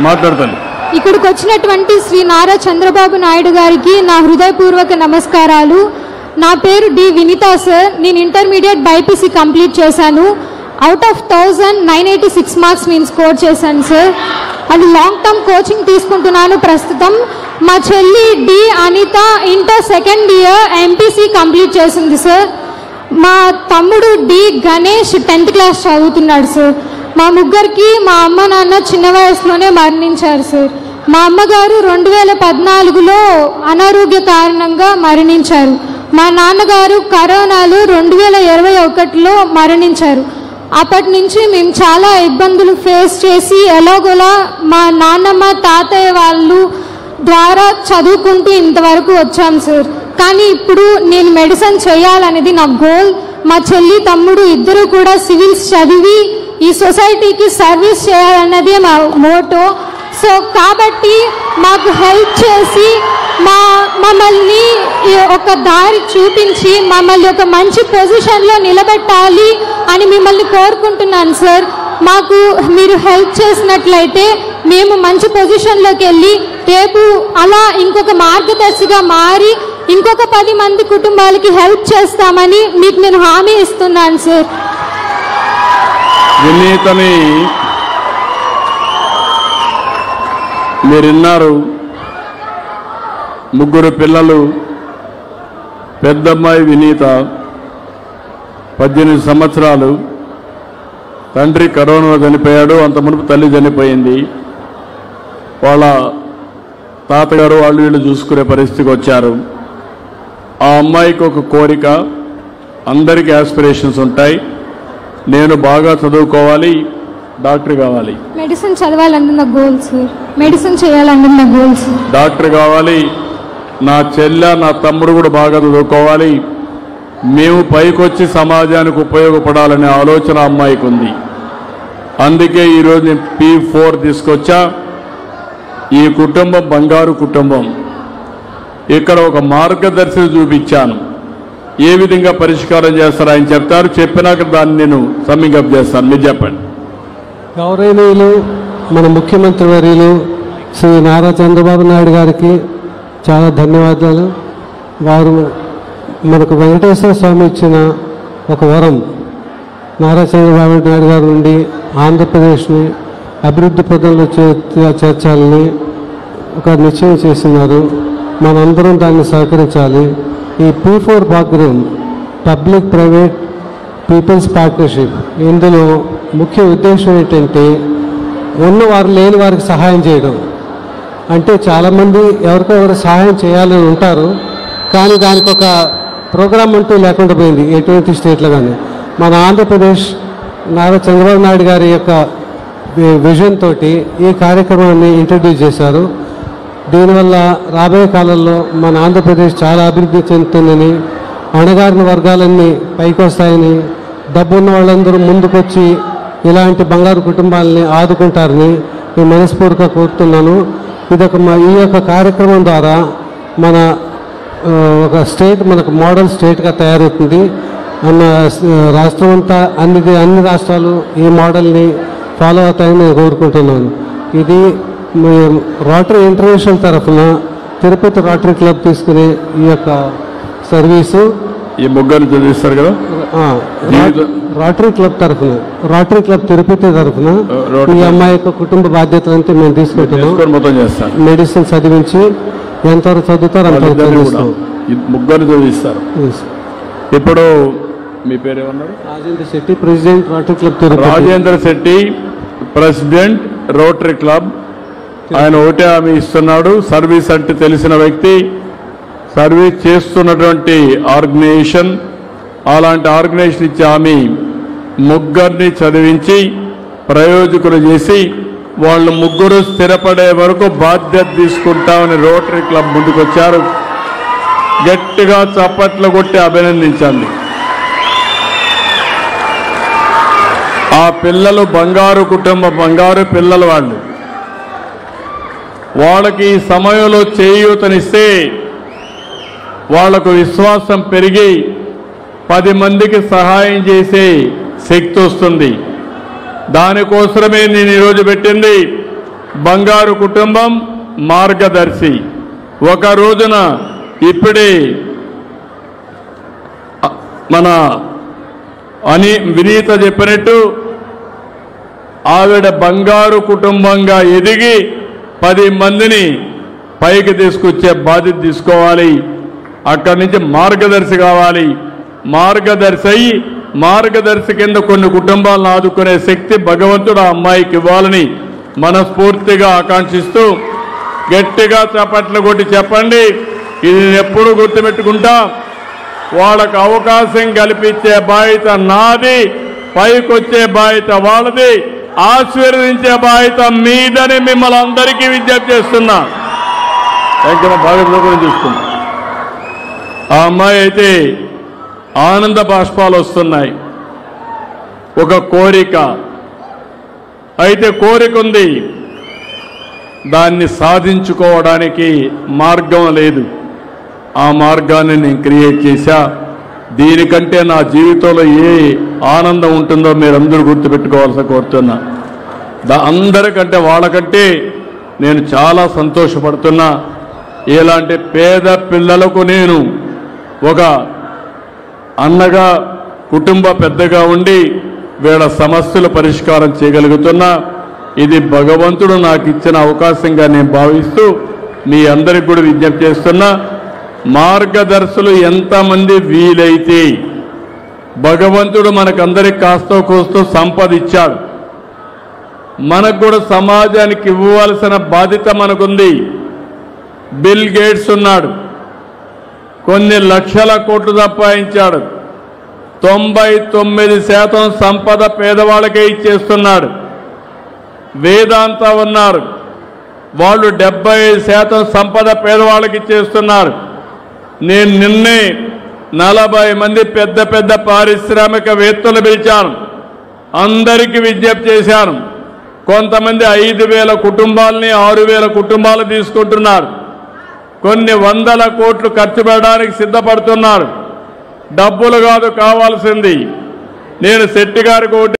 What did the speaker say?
మాట్లాడతాను. ఇక్కడికి వచ్చినటువంటి శ్రీ నారా చంద్రబాబు నాయుడు గారికి నా హృదయపూర్వక నమస్కారాలు. నా పేరు డి వినీత సార్. నేను ఇంటర్మీడియట్ బైపీసీ కంప్లీట్ చేశాను. అవుట్ ఆఫ్ 1986 మార్క్స్ నేను స్కోర్ చేశాను sir. And long term coaching తీసుకుంటున్నాను ప్రస్తుతం. మా చెల్లి D Anitha inter second year MPC complete చేసింది సార్. మా తమ్ముడు డి గణేష్ 10th క్లాస్ చదువుతున్నాడు సార్. మా ముగ్గురికి మా అమ్మ నాన్న చిన్న వయసులోనే మరణించారు సార్. మా అమ్మగారు 2014లో అనారోగ్య కారణంగా మరణించారు. మా నాన్నగారు కరోనాలో 2021లో మరణించారు. అప్పటి నుంచి మేము చాలా ఇబ్బందులు ఫేస్ చేసి ఎలాగోలా మా నాన్నమ్మ తాతయ్య వాళ్ళు ద్వారా చదువుకుంటూ ఇంతవరకు వచ్చాం సార్. కానీ ఇప్పుడు నేను మెడిసిన్ చేయాలనేది నా గోల్. మా చెల్లి తమ్ముడు ఇద్దరు కూడా సివిల్స్ చదివి ఈ సొసైటీకి సర్వీస్ చేయాలన్నదే మా మోటో. సో కాబట్టి మాకు హెల్ప్ చేసి మమ్మల్ని ఒక దారి చూపించి మమ్మల్ని ఒక మంచి పొజిషన్లో నిలబెట్టాలి అని మిమ్మల్ని కోరుకుంటున్నాను సార్. మాకు మీరు హెల్ప్ చేసినట్లయితే మేము మంచి పొజిషన్లోకి వెళ్ళి రేపు అలా ఇంకొక మార్గదర్శిగా మారి ఇంకొక 10 మంది కుటుంబాలకి హెల్ప్ చేస్తామని మీకు నేను హామీ ఇస్తున్నాను సార్. వినీతని మీరున్నారు. ముగ్గురు పిల్లలు. పెద్దమ్మాయి వినీత 18 సంవత్సరాలు. తండ్రి కరోనా చనిపోయాడు. అంత మునుపు తల్లి చనిపోయింది. వాళ్ళ తాతగారు వాళ్ళు వీళ్ళు చూసుకునే పరిస్థితికి వచ్చారు. ఆ అమ్మాయికి ఒక కోరిక, అందరికీ ఆస్పిరేషన్స్ ఉంటాయి. నేను బాగా చదువుకోవాలి, డాక్టర్ కావాలి, మెడిసిన్ చదవాలన్న గోల్ సార్. మెడిసిన్ చేయాలన్న గోల్ సార్. డాక్టర్ కావాలి. నా చెల్లె నా తమ్ముడు కూడా బాగా చదువుకోవాలి. మేము పైకొచ్చి సమాజానికి ఉపయోగపడాలనే ఆలోచన అమ్మాయికి ఉంది. అందుకే ఈరోజు నేను P4 తీసుకొచ్చా. ఈ కుటుంబం బంగారు కుటుంబం. ఇక్కడ ఒక మార్గదర్శనం చూపించాను. ఏ విధంగా పరిష్కారం చేస్తారో ఆయన చెప్తారు. చెప్పినాక దాన్ని నేను సమ్మింగ్ అప్ చేస్తాను. మీరు చెప్పండి. గౌరవనీయులు మన ముఖ్యమంత్రి వర్యులు శ్రీ నారా చంద్రబాబు నాయుడు గారికి చాలా ధన్యవాదాలు. వారు మనకు వెంకటేశ్వర స్వామి ఇచ్చిన ఒక వరం. నారా చంద్రబాబు నాయుడు గారి నుండి ఆంధ్రప్రదేశ్ని అభివృద్ధి పదంలో చేర్చాలని ఒక నిశ్చయం చేస్తున్నారు. మనందరం దాన్ని సహకరించాలి. ఈ P4 programme public private peoples partnership, ఇందులో ముఖ్య ఉద్దేశం ఏంటంటే ఉన్నవారు లేని వారికి సహాయం చేయడం. అంటే చాలామంది ఎవరికెవరు సహాయం చేయాలని ఉంటారు, కానీ దానికి ఒక ప్రోగ్రాం అంటూ లేకుండా పోయింది ఎటువంటి స్టేట్లో. కానీ మన ఆంధ్రప్రదేశ్ నారా చంద్రబాబు నాయుడు గారి యొక్క విజన్ తోటి ఈ కార్యక్రమాన్ని ఇంట్రడ్యూస్ చేశారు. దీనివల్ల రాబోయే కాలంలో మన ఆంధ్రప్రదేశ్ చాలా అభివృద్ధి చెందుతుందని, అణగారిన వర్గాలన్నీ పైకి వస్తాయని, డబ్బున్న వాళ్ళందరూ ముందుకొచ్చి ఇలాంటి బంగారు కుటుంబాలని ఆదుకుంటారని నేను మనస్ఫూర్తిగా కోరుతున్నాను. ఈ యొక్క కార్యక్రమం ద్వారా మన ఒక స్టేట్ మనకు మోడల్ స్టేట్గా తయారవుతుంది. రాష్ట్రం అంతా అన్ని రాష్ట్రాలు ఈ మోడల్ని ఫాలో అవుతాయని నేను కోరుకుంటున్నాను. ఇది రోటరీ ఇంటర్నేషనల్ తరఫున తిరుపతి రోటరీ క్లబ్ తీసుకునే ఈ యొక్క సర్వీసు ఈ ముగ్గురు చదివిస్తారు కదా. రోటరీ క్లబ్ తరఫున, రోటరీ క్లబ్ తిరుపతి తరఫున ఈ అమ్మాయి యొక్క కుటుంబ బాధ్యతలంతా మేము తీసుకుంటున్నాం. మెడిసిన్ చదివించి ఎంతవరకు చదువుతారు అంతవరకు చదివిస్తాం. ముగ్గురు చదివిస్తారు. ఇప్పుడు మీ పేరు ఏమన్నారు? Rajendra Shetty, president rotary club Tirupati. Rajendra Shetty president rotary club. ఆయన ఒకటే హామీ ఇస్తున్నాడు. సర్వీస్ అంటే తెలిసిన వ్యక్తి, సర్వీస్ చేస్తున్నటువంటి ఆర్గనైజేషన్, అలాంటి ఆర్గనైజేషన్ ఇచ్చే హామీ ముగ్గురిని చదివించి ప్రయోజకులు చేసి వాళ్ళు ముగ్గురు స్థిరపడే వరకు బాధ్యత తీసుకుంటామని రోటరీ క్లబ్ ముందుకొచ్చారు. గట్టిగా చప్పట్లు కొట్టి అభినందించండి. ఆ పిల్లలు బంగారు కుటుంబం, బంగారు పిల్లలు. వాళ్ళకి ఈ సమయంలో చేయూతనిస్తే వాళ్లకు విశ్వాసం పెరిగి 10 మందికి సహాయం చేసే శక్తి వస్తుంది. దానికోసమే నేను ఈరోజు పెట్టింది బంగారు కుటుంబం మార్గదర్శి. ఒక రోజున ఇప్పుడే మన వినీత చెప్పినట్టు ఆవిడ బంగారు కుటుంబంగా ఎదిగి 10 మందిని పైకి తీసుకొచ్చే బాధ్యత తీసుకోవాలి. అక్కడి నుంచి మార్గదర్శి కావాలి. మార్గదర్శి అయ్యి మార్గదర్శి కింద కొన్ని కుటుంబాలను ఆదుకునే శక్తి భగవంతుడు ఆ అమ్మాయికి ఇవ్వాలని మనస్ఫూర్తిగా ఆకాంక్షిస్తూ గట్టిగా చప్పట్లు కొట్టి చెప్పండి. ఇది నేను ఎప్పుడు గుర్తుపెట్టుకుంటా. వాళ్ళకు అవకాశం కల్పించే బాధ్యత నాది, పైకొచ్చే బాధ్యత వాళ్ళది, ఆశీర్వదించే బాధ్యత మీదని మిమ్మల్ని అందరికీ విజ్ఞప్తి చేస్తున్నా. బాగా చూస్తున్నా. ఆ అమ్మాయి అయితే ఆనంద బాష్పాలు వస్తున్నాయి. ఒక కోరిక అయితే కోరిక ఉంది, దాన్ని సాధించుకోవడానికి మార్గం లేదు. ఆ మార్గాన్ని నేను క్రియేట్ చేశా. దీనికంటే నా జీవితంలో ఏ ఆనందం ఉంటుందో మీరందరూ గుర్తుపెట్టుకోవాల్సి కోరుతున్నా. అందరికంటే వాళ్ళకంటే నేను చాలా సంతోషపడుతున్నా. ఇలాంటి పేద పిల్లలకు నేను ఒక అన్నగా కుటుంబ పెద్దగా ఉండి వీళ్ళ సమస్యలు పరిష్కారం చేయగలుగుతున్నా. ఇది భగవంతుడు నాకు ఇచ్చిన అవకాశంగా నేను భావిస్తూ మీ అందరికి కూడా విజ్ఞప్తి చేస్తున్నా. మార్గదర్శులు ఎంతమంది వీలైతే భగవంతుడు మనకందరికి కాస్తో కోస్తో సంపద ఇచ్చాడు. మనకు కూడా సమాజానికి ఇవ్వవలసిన బాధ్యత మనకుంది. బిల్ గేట్స్ ఉన్నాడు, కొన్ని లక్షల కోట్లు సంపాదించాడు. 99% సంపద పేదవాళ్ళకే ఇచ్చేస్తున్నాడు. వేదాంత ఉన్నారు, వాళ్ళు 75% సంపద పేదవాళ్ళకి ఇచ్చేస్తున్నారు. నేను నిన్నే 40 మంది పెద్ద పెద్ద పారిశ్రామికవేత్తలు పిలిచాను. అందరికీ విజ్ఞప్తి చేశాను. కొంతమంది 5,000 కుటుంబాలని 6,000 కుటుంబాలు తీసుకుంటున్నారు. కొన్ని 100 కోట్లు ఖర్చు పెట్టడానికి సిద్ధపడుతున్నారు. డబ్బులు కాదు కావాల్సింది. నేను శెట్టి గారికి